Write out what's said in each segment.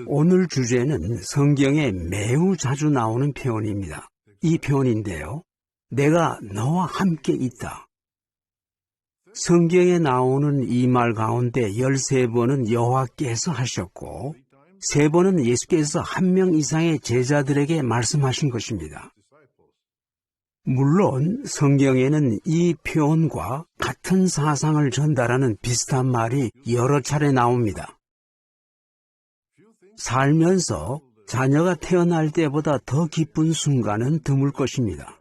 오늘 주제는 성경에 매우 자주 나오는 표현입니다. 이 표현인데요. 내가 너와 함께 있다. 성경에 나오는 이 말 가운데 13번은 여호와께서 하셨고 3번은 예수께서 한 명 이상의 제자들에게 말씀하신 것입니다. 물론 성경에는 이 표현과 같은 사상을 전달하는 비슷한 말이 여러 차례 나옵니다. 살면서 자녀가 태어날 때보다 더 기쁜 순간은 드물 것입니다.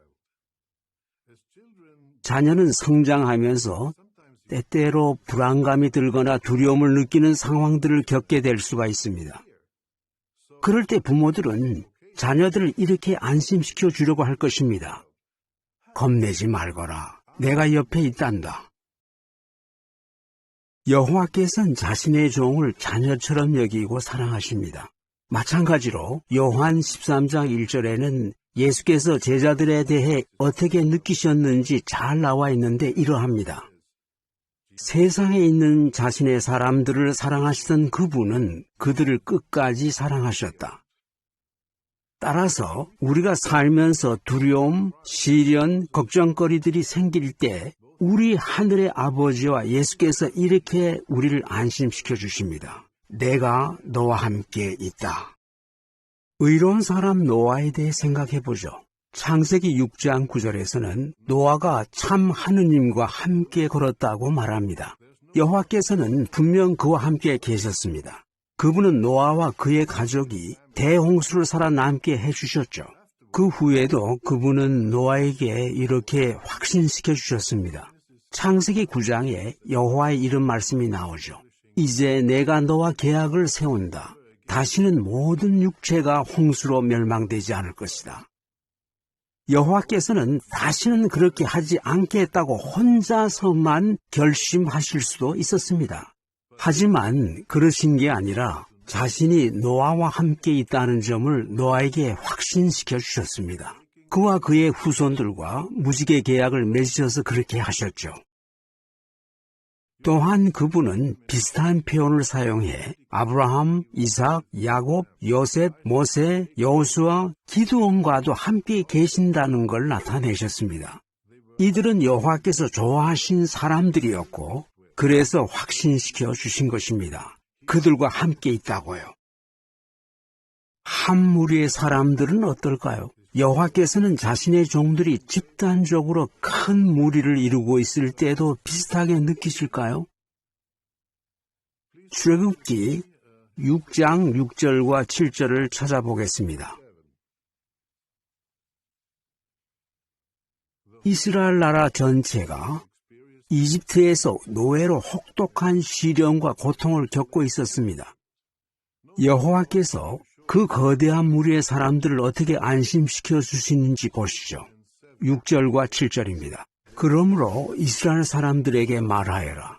자녀는 성장하면서 때때로 불안감이 들거나 두려움을 느끼는 상황들을 겪게 될 수가 있습니다. 그럴 때 부모들은 자녀들을 이렇게 안심시켜 주려고 할 것입니다. 겁내지 말거라. 내가 옆에 있단다. 여호와께서는 자신의 종을 자녀처럼 여기고 사랑하십니다. 마찬가지로 요한 13장 1절에는 예수께서 제자들에 대해 어떻게 느끼셨는지 잘 나와 있는데 이러합니다. 세상에 있는 자신의 사람들을 사랑하시던 그분은 그들을 끝까지 사랑하셨다. 따라서 우리가 살면서 두려움, 시련, 걱정거리들이 생길 때 우리 하늘의 아버지와 예수께서 이렇게 우리를 안심시켜 주십니다. 내가 너와 함께 있다. 의로운 사람 노아에 대해 생각해 보죠. 창세기 6장 9절에서는 노아가 참 하느님과 함께 걸었다고 말합니다. 여호와께서는 분명 그와 함께 계셨습니다. 그분은 노아와 그의 가족이 대홍수를 살아남게 해주셨죠. 그 후에도 그분은 노아에게 이렇게 확신시켜 주셨습니다. 창세기 9장에 여호와의 이런 말씀이 나오죠. 이제 내가 너와 계약을 세운다. 다시는 모든 육체가 홍수로 멸망되지 않을 것이다. 여호와께서는 다시는 그렇게 하지 않겠다고 혼자서만 결심하실 수도 있었습니다. 하지만 그러신 게 아니라 자신이 노아와 함께 있다는 점을 노아에게 확신시켜 주셨습니다. 그와 그의 후손들과 무지개 계약을 맺으셔서 그렇게 하셨죠. 또한 그분은 비슷한 표현을 사용해 아브라함, 이삭, 야곱, 요셉, 모세, 여호수아, 기드온과도 함께 계신다는 걸 나타내셨습니다. 이들은 여호와께서 좋아하신 사람들이었고 그래서 확신시켜 주신 것입니다. 그들과 함께 있다고요. 한 무리의 사람들은 어떨까요? 여호와께서는 자신의 종들이 집단적으로 큰 무리를 이루고 있을 때도 비슷하게 느끼실까요? 출애굽기 6장 6절과 7절을 찾아보겠습니다. 이스라엘 나라 전체가 이집트에서 노예로 혹독한 시련과 고통을 겪고 있었습니다. 여호와께서 그 거대한 무리의 사람들을 어떻게 안심시켜 주시는지 보시죠. 6절과 7절입니다. 그러므로 이스라엘 사람들에게 말하여라.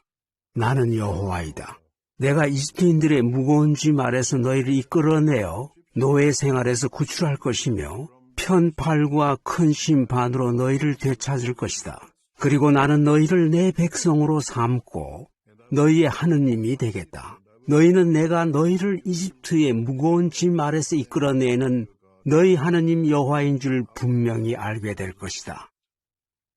나는 여호와이다. 내가 이집트인들의 무거운 짐 아래서 너희를 이끌어내어 노예 생활에서 구출할 것이며 편팔과 큰 심판으로 너희를 되찾을 것이다. 그리고 나는 너희를 내 백성으로 삼고 너희의 하느님이 되겠다. 너희는 내가 너희를 이집트의 무거운 짐 아래서 이끌어내는 너희 하느님 여호와인 줄 분명히 알게 될 것이다.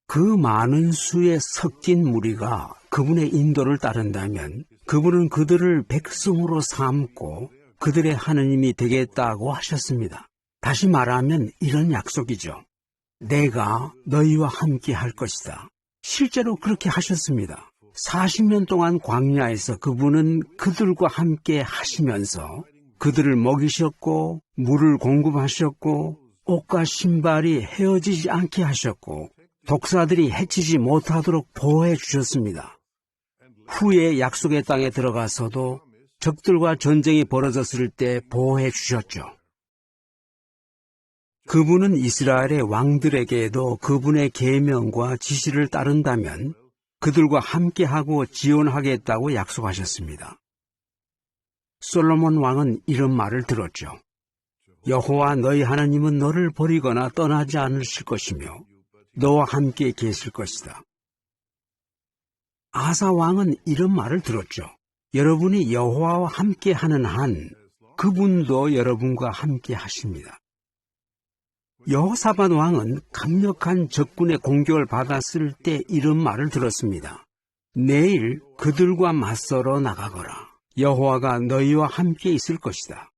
그 많은 수의 섞인 무리가 그분의 인도를 따른다면 그분은 그들을 백성으로 삼고 그들의 하느님이 되겠다고 하셨습니다. 다시 말하면 이런 약속이죠. 내가 너희와 함께 할 것이다. 실제로 그렇게 하셨습니다. 40년 동안 광야에서 그분은 그들과 함께 하시면서 그들을 먹이셨고 물을 공급하셨고 옷과 신발이 헤어지지 않게 하셨고 독사들이 해치지 못하도록 보호해 주셨습니다. 후에 약속의 땅에 들어가서도 적들과 전쟁이 벌어졌을 때 보호해 주셨죠. 그분은 이스라엘의 왕들에게도 그분의 계명과 지시를 따른다면 그들과 함께하고 지원하겠다고 약속하셨습니다. 솔로몬 왕은 이런 말을 들었죠. 여호와 너희 하나님은 너를 버리거나 떠나지 않으실 것이며 너와 함께 계실 것이다. 아사 왕은 이런 말을 들었죠. 여러분이 여호와와 함께하는 한 그분도 여러분과 함께 하십니다. 여호사밧 왕은 강력한 적군의 공격을 받았을 때 이런 말을 들었습니다. 내일 그들과 맞서러 나가거라. 여호와가 너희와 함께 있을 것이다.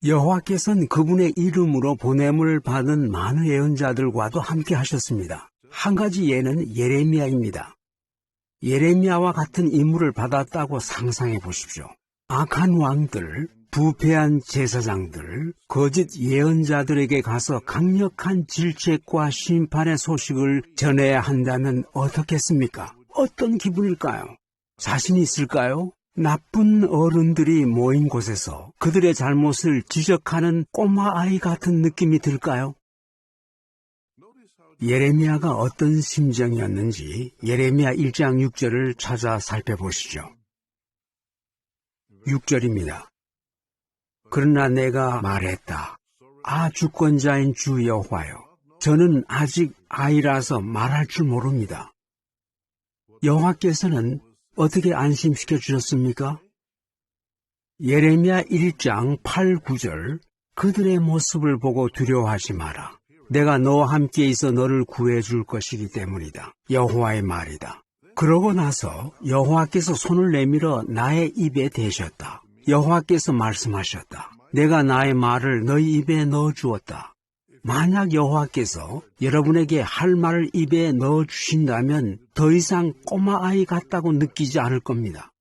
여호와께서는 그분의 이름으로 보냄을 받은 많은 예언자들과도 함께 하셨습니다. 한 가지 예는 예레미야입니다. 예레미야와 같은 임무를 받았다고 상상해 보십시오. 악한 왕들, 부패한 제사장들, 거짓 예언자들에게 가서 강력한 질책과 심판의 소식을 전해야 한다면 어떻겠습니까? 어떤 기분일까요? 자신이 있을까요? 나쁜 어른들이 모인 곳에서 그들의 잘못을 지적하는 꼬마 아이 같은 느낌이 들까요? 예레미야가 어떤 심정이었는지 예레미야 1장 6절을 찾아 살펴보시죠. 6절입니다. 그러나 내가 말했다. 아, 주권자인 주 여호와여, 저는 아직 아이라서 말할 줄 모릅니다. 여호와께서는 어떻게 안심시켜 주셨습니까? 예레미야 1장 8, 9절, 그들의 모습을 보고 두려워하지 마라. 내가 너와 함께 있어 너를 구해줄 것이기 때문이다. 여호와의 말이다. 그러고 나서 여호와께서 손을 내밀어 나의 입에 대셨다. 여호와께서 말씀하셨다. 내가 나의 말을 너희 입에 넣어주었다. 만약 여호와께서 여러분에게 할 말을 입에 넣어주신다면 더 이상 꼬마아이 같다고 느끼지 않을 겁니다.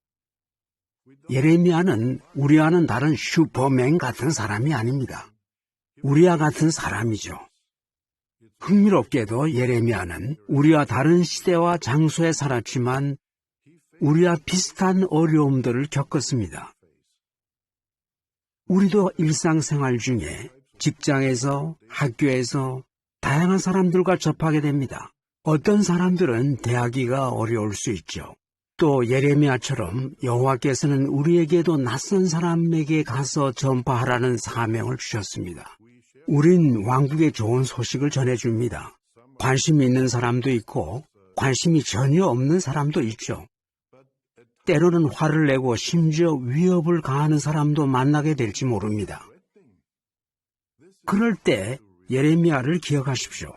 예레미야는 우리와는 다른 슈퍼맨 같은 사람이 아닙니다. 우리와 같은 사람이죠. 흥미롭게도 예레미야는 우리와 다른 시대와 장소에 살았지만 우리와 비슷한 어려움들을 겪었습니다. 우리도 일상생활 중에 직장에서, 학교에서 다양한 사람들과 접하게 됩니다. 어떤 사람들은 대하기가 어려울 수 있죠. 또 예레미야처럼 여호와께서는 우리에게도 낯선 사람에게 가서 전파하라는 사명을 주셨습니다. 우린 왕국의 좋은 소식을 전해줍니다. 관심이 있는 사람도 있고 관심이 전혀 없는 사람도 있죠. 때로는 화를 내고 심지어 위협을 가하는 사람도 만나게 될지 모릅니다. 그럴 때 예레미야를 기억하십시오.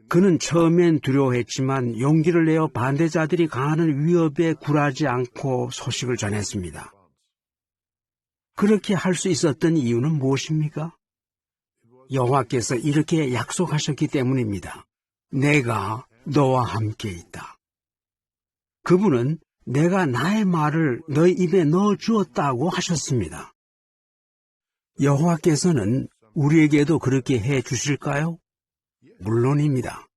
그는 처음엔 두려워했지만 용기를 내어 반대자들이 가하는 위협에 굴하지 않고 소식을 전했습니다. 그렇게 할 수 있었던 이유는 무엇입니까? 여호와께서 이렇게 약속하셨기 때문입니다. 내가 너와 함께 있다. 그분은 내가 나의 말을 너희 입에 넣어주었다고 하셨습니다. 여호와께서는 우리에게도 그렇게 해 주실까요? 물론입니다.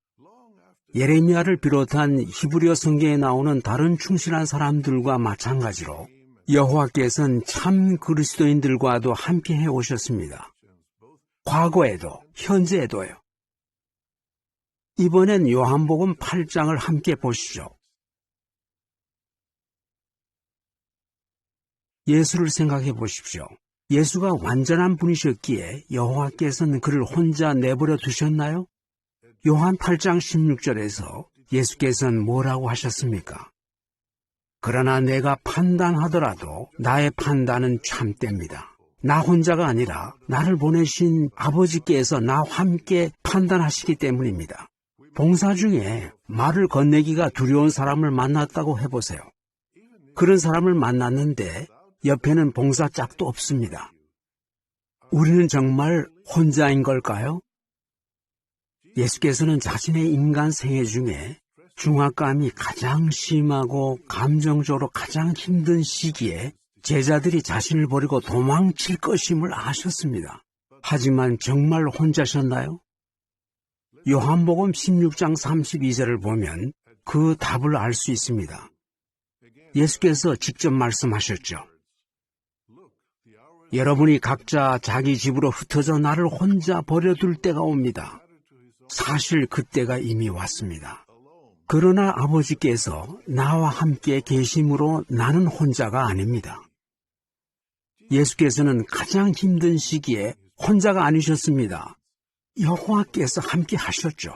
예레미야를 비롯한 히브리어 성경에 나오는 다른 충실한 사람들과 마찬가지로 여호와께서는 참 그리스도인들과도 함께 해 오셨습니다. 과거에도 현재에도요. 이번엔 요한복음 8장을 함께 보시죠. 예수를 생각해 보십시오. 예수가 완전한 분이셨기에 여호와께서는 그를 혼자 내버려 두셨나요? 요한 8장 16절에서 예수께서는 뭐라고 하셨습니까? 그러나 내가 판단하더라도 나의 판단은 참됩니다. 나 혼자가 아니라 나를 보내신 아버지께서 나와 함께 판단하시기 때문입니다. 봉사 중에 말을 건네기가 두려운 사람을 만났다고 해보세요. 그런 사람을 만났는데 옆에는 봉사 짝도 없습니다. 우리는 정말 혼자인 걸까요? 예수께서는 자신의 인간 생애 중에 중압감이 가장 심하고 감정적으로 가장 힘든 시기에 제자들이 자신을 버리고 도망칠 것임을 아셨습니다. 하지만 정말 혼자셨나요? 요한복음 16장 32절을 보면 그 답을 알 수 있습니다. 예수께서 직접 말씀하셨죠. 여러분이 각자 자기 집으로 흩어져 나를 혼자 버려둘 때가 옵니다. 사실 그때가 이미 왔습니다. 그러나 아버지께서 나와 함께 계심으로 나는 혼자가 아닙니다. 예수께서는 가장 힘든 시기에 혼자가 아니셨습니다. 여호와께서 함께 하셨죠.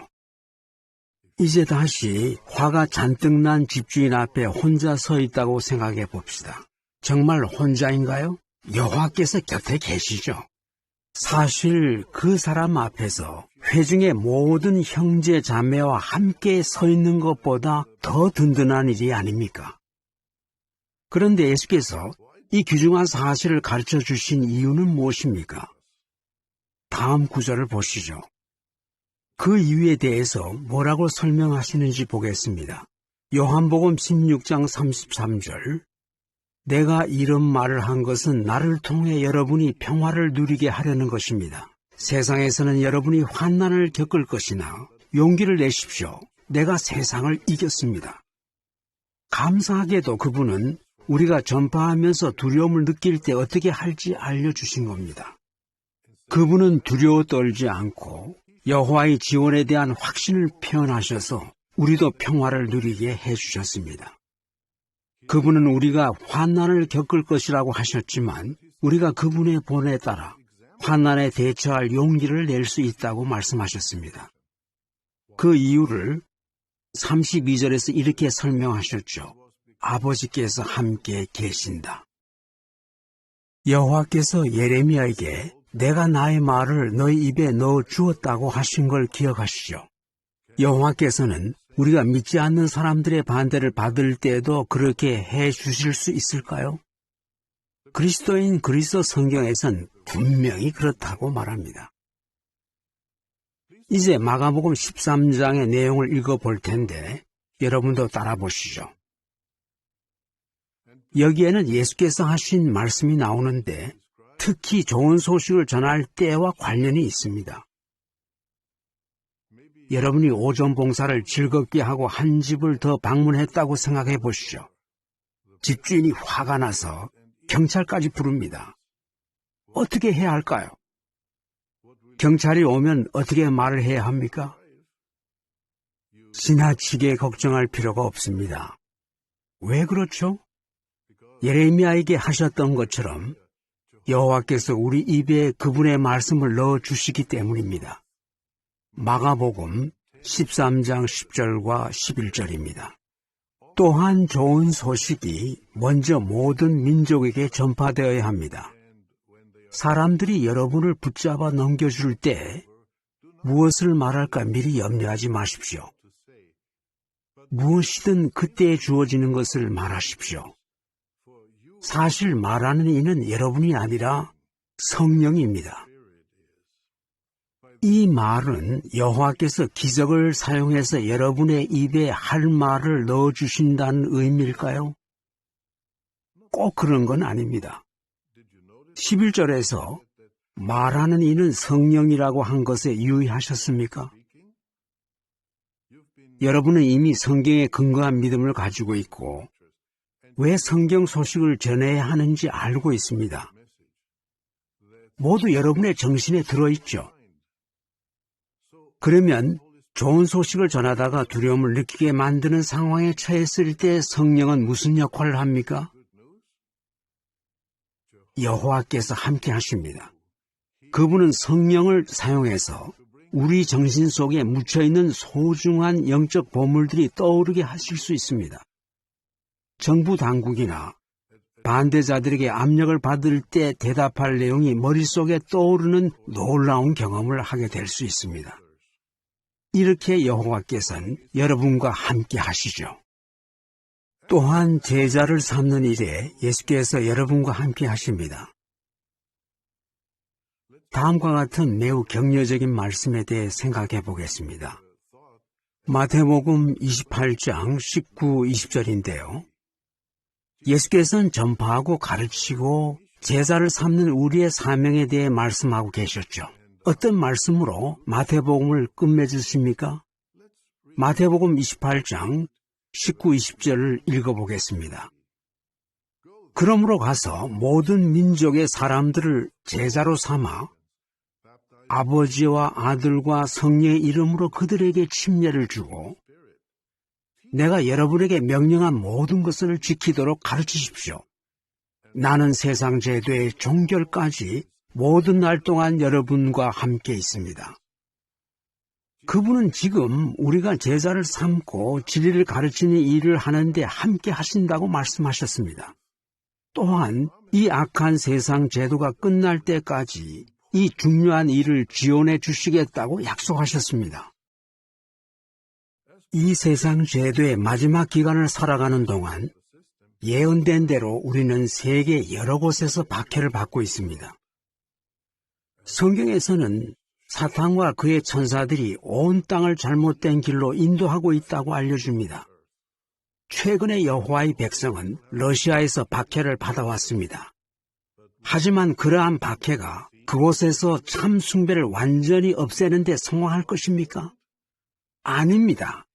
이제 다시 화가 잔뜩 난 집주인 앞에 혼자 서 있다고 생각해 봅시다. 정말 혼자인가요? 여호와께서 곁에 계시죠. 사실 그 사람 앞에서 회중의 모든 형제 자매와 함께 서 있는 것보다 더 든든한 일이 아닙니까? 그런데 예수께서 이 귀중한 사실을 가르쳐 주신 이유는 무엇입니까? 다음 구절을 보시죠. 그 이유에 대해서 뭐라고 설명하시는지 보겠습니다. 요한복음 16장 33절. 내가 이런 말을 한 것은 나를 통해 여러분이 평화를 누리게 하려는 것입니다. 세상에서는 여러분이 환난을 겪을 것이나 용기를 내십시오. 내가 세상을 이겼습니다. 감사하게도 그분은 우리가 전파하면서 두려움을 느낄 때 어떻게 할지 알려주신 겁니다. 그분은 두려워 떨지 않고 여호와의 지원에 대한 확신을 표현하셔서 우리도 평화를 누리게 해주셨습니다. 그분은 우리가 환난을 겪을 것이라고 하셨지만 우리가 그분의 본에 따라 환난에 대처할 용기를 낼 수 있다고 말씀하셨습니다. 그 이유를 32절에서 이렇게 설명하셨죠. 아버지께서 함께 계신다. 여호와께서 예레미야에게 내가 나의 말을 너희 입에 넣어 주었다고 하신 걸 기억하시죠? 여호와께서는 우리가 믿지 않는 사람들의 반대를 받을 때에도 그렇게 해 주실 수 있을까요? 그리스도인 그리스도 성경에선 분명히 그렇다고 말합니다. 이제 마가복음 13장의 내용을 읽어볼 텐데 여러분도 따라 보시죠. 여기에는 예수께서 하신 말씀이 나오는데 특히 좋은 소식을 전할 때와 관련이 있습니다. 여러분이 오전 봉사를 즐겁게 하고 한 집을 더 방문했다고 생각해 보시죠. 집주인이 화가 나서 경찰까지 부릅니다. 어떻게 해야 할까요? 경찰이 오면 어떻게 말을 해야 합니까? 지나치게 걱정할 필요가 없습니다. 왜 그렇죠? 예레미야에게 하셨던 것처럼 여호와께서 우리 입에 그분의 말씀을 넣어 주시기 때문입니다. 마가복음 13장 10절과 11절입니다. 또한 좋은 소식이 먼저 모든 민족에게 전파되어야 합니다. 사람들이 여러분을 붙잡아 넘겨줄 때 무엇을 말할까 미리 염려하지 마십시오. 무엇이든 그때에 주어지는 것을 말하십시오. 사실 말하는 이는 여러분이 아니라 성령입니다. 이 말은 여호와께서 기적을 사용해서 여러분의 입에 할 말을 넣어주신다는 의미일까요? 꼭 그런 건 아닙니다. 11절에서 말하는 이는 성령이라고 한 것에 유의하셨습니까? 여러분은 이미 성경에 근거한 믿음을 가지고 있고 왜 성경 소식을 전해야 하는지 알고 있습니다. 모두 여러분의 정신에 들어있죠. 그러면 좋은 소식을 전하다가 두려움을 느끼게 만드는 상황에 처했을 때 성령은 무슨 역할을 합니까? 여호와께서 함께 하십니다. 그분은 성령을 사용해서 우리 정신 속에 묻혀있는 소중한 영적 보물들이 떠오르게 하실 수 있습니다. 정부 당국이나 반대자들에게 압력을 받을 때 대답할 내용이 머릿속에 떠오르는 놀라운 경험을 하게 될 수 있습니다. 이렇게 여호와께서는 여러분과 함께 하시죠. 또한 제자를 삼는 일에 예수께서 여러분과 함께 하십니다. 다음과 같은 매우 격려적인 말씀에 대해 생각해 보겠습니다. 마태복음 28장 19, 20절인데요. 예수께서는 전파하고 가르치고 제자를 삼는 우리의 사명에 대해 말씀하고 계셨죠. 어떤 말씀으로 마태복음을 끝맺으십니까? 마태복음 28장 19, 20절을 읽어보겠습니다. 그러므로 가서 모든 민족의 사람들을 제자로 삼아 아버지와 아들과 성령의 이름으로 그들에게 침례를 주고 내가 여러분에게 명령한 모든 것을 지키도록 가르치십시오. 나는 세상 제도의 종결까지 모든 날 동안 여러분과 함께 있습니다. 그분은 지금 우리가 제자를 삼고 진리를 가르치는 일을 하는데 함께 하신다고 말씀하셨습니다. 또한 이 악한 세상 제도가 끝날 때까지 이 중요한 일을 지원해 주시겠다고 약속하셨습니다. 이 세상 제도의 마지막 기간을 살아가는 동안 예언된 대로 우리는 세계 여러 곳에서 박해를 받고 있습니다. 성경에서는 사탄과 그의 천사들이 온 땅을 잘못된 길로 인도하고 있다고 알려줍니다. 최근에 여호와의 백성은 러시아에서 박해를 받아왔습니다. 하지만 그러한 박해가 그곳에서 참 숭배를 완전히 없애는 데 성공할 것입니까? 아닙니다.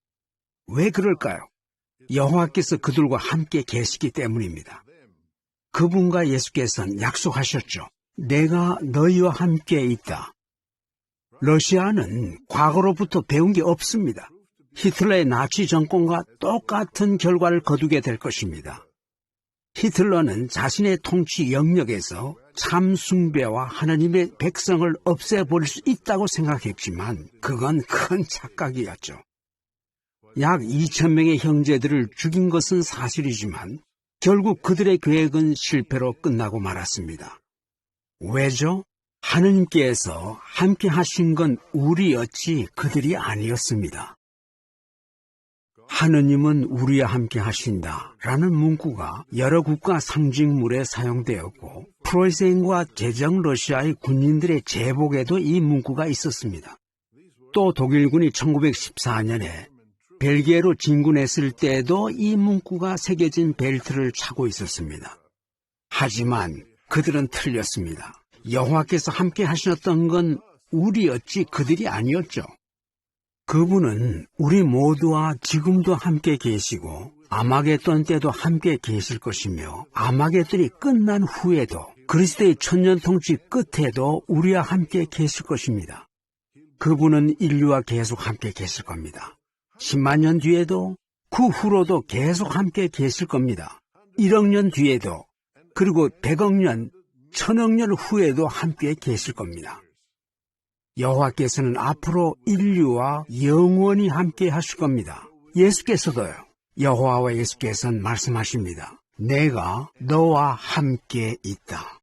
왜 그럴까요? 여호와께서 그들과 함께 계시기 때문입니다. 그분과 예수께서는 약속하셨죠. 내가 너희와 함께 있다. 러시아는 과거로부터 배운 게 없습니다. 히틀러의 나치 정권과 똑같은 결과를 거두게 될 것입니다. 히틀러는 자신의 통치 영역에서 참 숭배와 하나님의 백성을 없애버릴 수 있다고 생각했지만 그건 큰 착각이었죠. 약 2,000명의 형제들을 죽인 것은 사실이지만 결국 그들의 계획은 실패로 끝나고 말았습니다. 왜죠? 하느님께서 함께 하신 건 우리였지 그들이 아니었습니다. 하느님은 우리와 함께 하신다라는 문구가 여러 국가 상징물에 사용되었고 프로이센과 제정 러시아의 군인들의 제복에도 이 문구가 있었습니다. 또 독일군이 1914년에 벨기에로 진군했을 때에도 이 문구가 새겨진 벨트를 차고 있었습니다. 하지만 그들은 틀렸습니다. 여호와께서 함께 하셨던 건 우리였지 그들이 아니었죠. 그분은 우리 모두와 지금도 함께 계시고 아마겟돈 때도 함께 계실 것이며 아마겟돈이 끝난 후에도 그리스도의 천년 통치 끝에도 우리와 함께 계실 것입니다. 그분은 인류와 계속 함께 계실 겁니다. 10만 년 뒤에도 그 후로도 계속 함께 계실 겁니다. 1억 년 뒤에도 그리고 100억 년, 1000억 년 후에도 함께 계실 겁니다. 여호와께서는 앞으로 인류와 영원히 함께 하실 겁니다. 예수께서도요. 여호와와 예수께서는 말씀하십니다. 내가 너와 함께 있다.